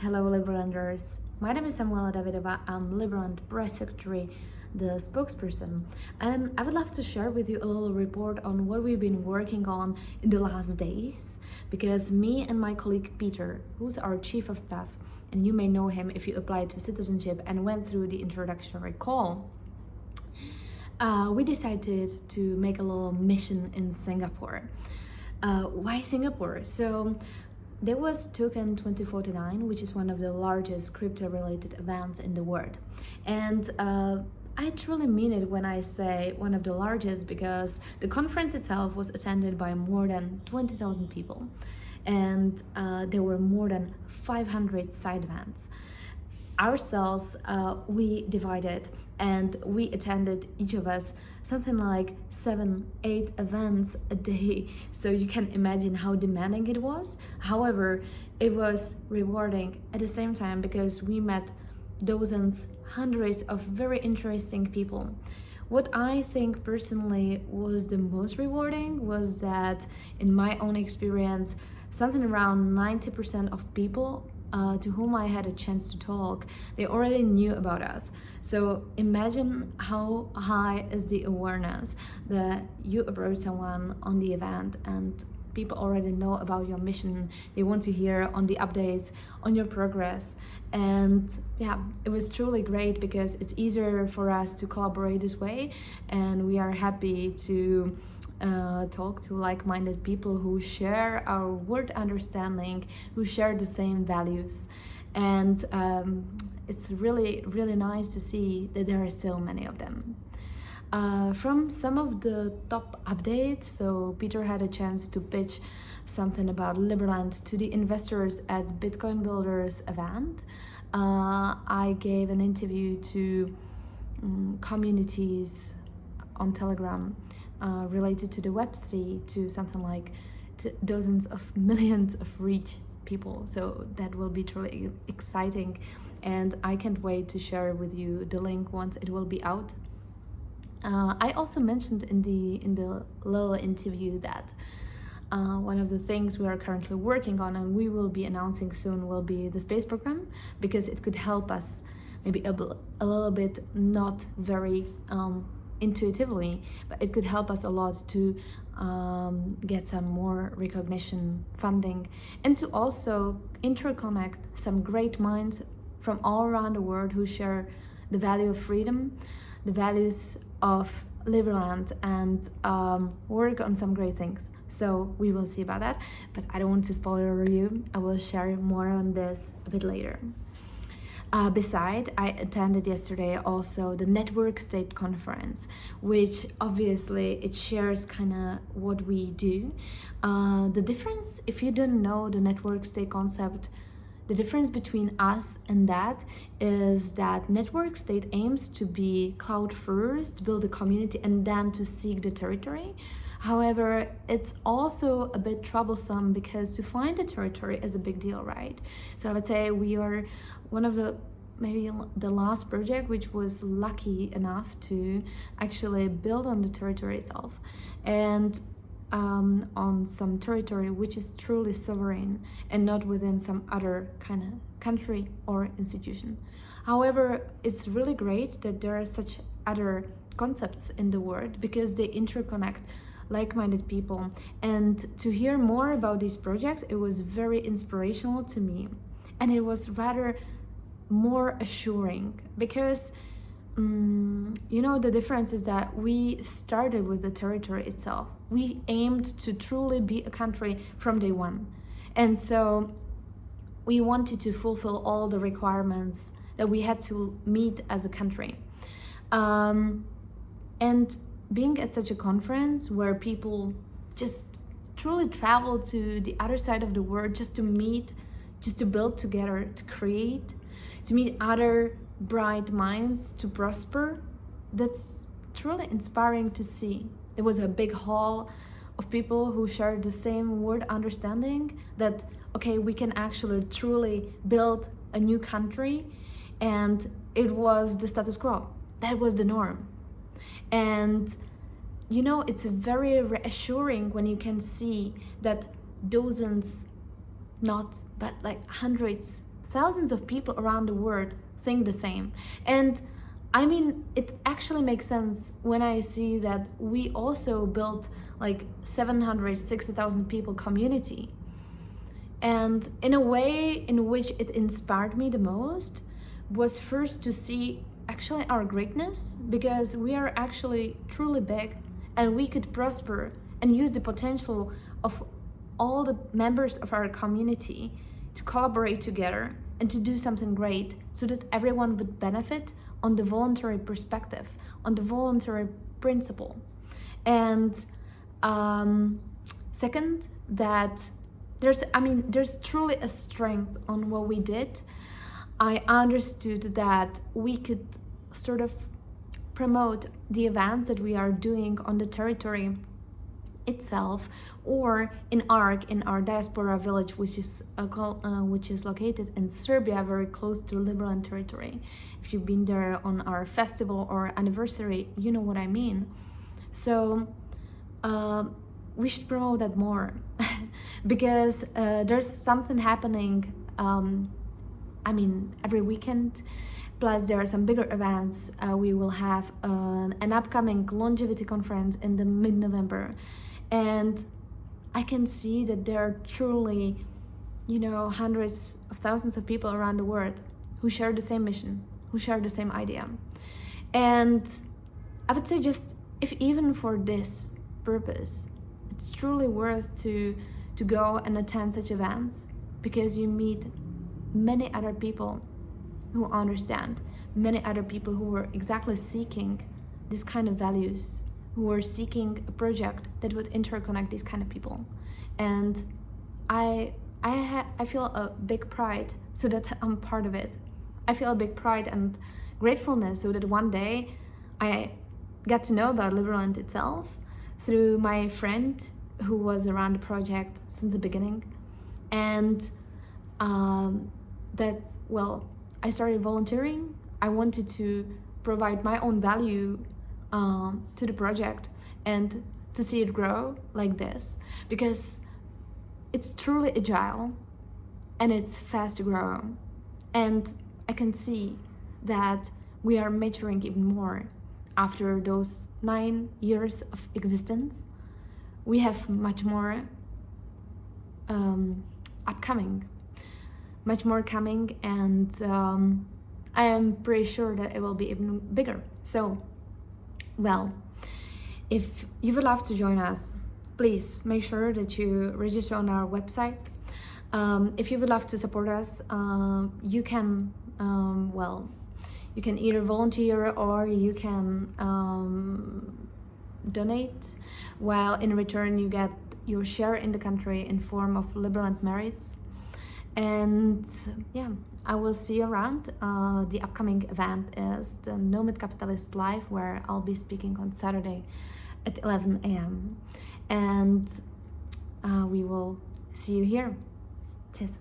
Hello Liberlanders, my name is Samuela Davidova, I'm Liberland Press Secretary, the spokesperson, and I would love to share with you a little report on what we've been working on in the last days, because me and my colleague Peter, who's our Chief of Staff, and you may know him if you applied to citizenship and went through the introductory call, we decided to make a little mission in Singapore. Why Singapore? So there was token2049, which is one of the largest crypto-related events in the world. And I truly mean it when I say one of the largest, because the conference itself was attended by more than 20,000 people. And there were more than 500 side events. Ourselves, we divided and we attended, each of us, something like 7-8 events a day, so you can imagine how demanding it was. However, it was rewarding at the same time, because we met dozens, hundreds of very interesting people. What I think personally was the most rewarding was that, in my own experience, something around 90% of people to whom I had a chance to talk, they already knew about us. So imagine how high is the awareness that you approach someone on the event and people already know about your mission. They want to hear on the updates, on your progress. And yeah, it was truly great, because it's easier for us to collaborate this way, and we are happy to talk to like-minded people who share our word understanding, who share the same values. And it's really nice to see that there are so many of them. From some of the top updates, so Peter had a chance to pitch something about Liberland to the investors at Bitcoin Builders event. I gave an interview to communities on Telegram related to the Web3, to something like dozens of millions of reach people. So that will be truly exciting, and I can't wait to share with you the link once it will be out. I also mentioned in the little interview that one of the things we are currently working on, and we will be announcing soon, will be the space program, because it could help us maybe a little bit, not very intuitively, but it could help us a lot to get some more recognition, funding, and to also interconnect some great minds from all around the world who share the value of freedom, the values of Liberland, and work on some great things. So we will see about that, but I don't want to spoil you. I will share more on this a bit later. Besides, I attended yesterday also the Network State Conference, which obviously it shares kind of what we do. The difference, if you don't know the Network State concept, the difference between us and that is that Network State aims to be cloud first, build a community, and then to seek the territory. However, it's also a bit troublesome, because to find a territory is a big deal, right? So I would say we are one of maybe the last project which was lucky enough to actually build on the territory itself, and on some territory which is truly sovereign and not within some other kind of country or institution. However, it's really great that there are such other concepts in the world, because they interconnect like-minded people. And to hear more about these projects, it was very inspirational to me, and it was rather more assuring, because the difference is that we started with the territory itself. We aimed to truly be a country from day one, and so we wanted to fulfill all the requirements that we had to meet as a country. And being at such a conference where people just truly travel to the other side of the world just to meet, just to build together, to create, to meet other bright minds, to prosper, that's truly inspiring to see. There was a big hall of people who shared the same word understanding that, okay, we can actually truly build a new country, and it was the status quo. That was the norm. And it's very reassuring when you can see that dozens, not but like hundreds, thousands of people around the world think the same. And I mean, it actually makes sense when I see that we also built like 760,000 people community. And in a way in which it inspired me the most was first to see actually our greatness, because we are actually truly big and we could prosper and use the potential of all the members of our community to collaborate together and to do something great so that everyone would benefit on the voluntary perspective, on the voluntary principle. And second, that there's truly a strength on what we did. I understood that we could sort of promote the events that we are doing on the territory itself, or in ARC, in our diaspora village, which is located in Serbia, very close to Liberland territory. If you've been there on our festival or anniversary, you know what I mean. So we should promote that more because there's something happening every weekend. Plus there are some bigger events. We will have an upcoming longevity conference in the mid-November, and I can see that there are truly, hundreds of thousands of people around the world who share the same mission, who share the same idea. And I would say, just if even for this purpose, it's truly worth to go and attend such events, because you meet many other people who understand, many other people who are exactly seeking this kind of values, who are seeking a project that would interconnect these kind of people. And I feel a big pride so that I'm part of it. I feel a big pride and gratefulness so that one day I got to know about Liberland itself through my friend who was around the project since the beginning. And I started volunteering. I wanted to provide my own value to the project and to see it grow like this, because it's truly agile and it's fast to grow. And I can see that we are maturing even more after those 9 years of existence. We have much more upcoming, much more coming, and I am pretty sure that it will be even bigger. So, if you would love to join us, please make sure that you register on our website. If you would love to support us, you can either volunteer or you can donate, while in return you get your share in the country in form of Liberland merits. And I will see you around. The upcoming event is the Nomad Capitalist Live, where I'll be speaking on Saturday at 11 a.m. And we will see you here. Cheers.